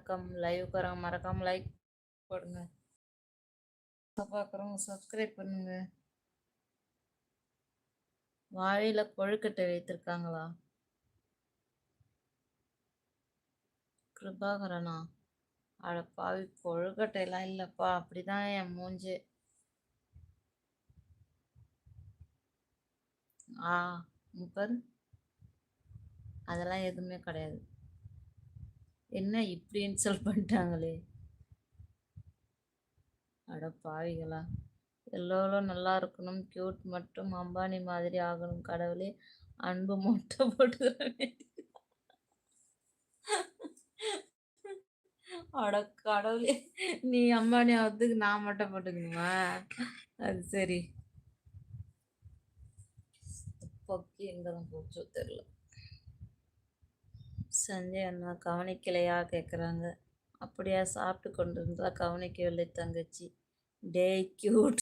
வணக்கம். லைவ்க்கு வரவங்க மறக்காம லைக் போடுங்க. பார்க்குறவங்க சப்ஸ்கிரைப் பண்ணுங்க. வாழையில கொழுக்கட்டை வைத்திருக்காங்களா? கிருபாகரனா? அட பாவி, கொழுக்கட்டைலாம் இல்லப்பா. அப்படிதான் என் மூஞ்சு. ஆ பாரு, அதெல்லாம் எதுவுமே கிடையாது. என்ன இப்படி இன்சல்ட் பண்ணிட்டாங்களே? அட பாவிகளா! எல்லோரும் நல்லா இருக்கணும், கியூட் மட்டும் அம்பானி மாதிரி ஆகணும் கடவுளே, அன்பு மொட்டை போட்டுக்கிறேன். அட கடவுளே, நீ அம்பானி ஆகிறதுக்கு நான் மொட்டை போட்டுக்கணுமா? அது சரி. பொக்கி எங்க தான் போச்சோ தெரியல. சஞ்சய் அண்ணா கவனிக்கலையா கேட்குறாங்க. அப்படியா, சாப்பிட்டு கொண்டிருந்தா கவனிக்கவில்லை தங்கச்சி. டேய் கியூட்.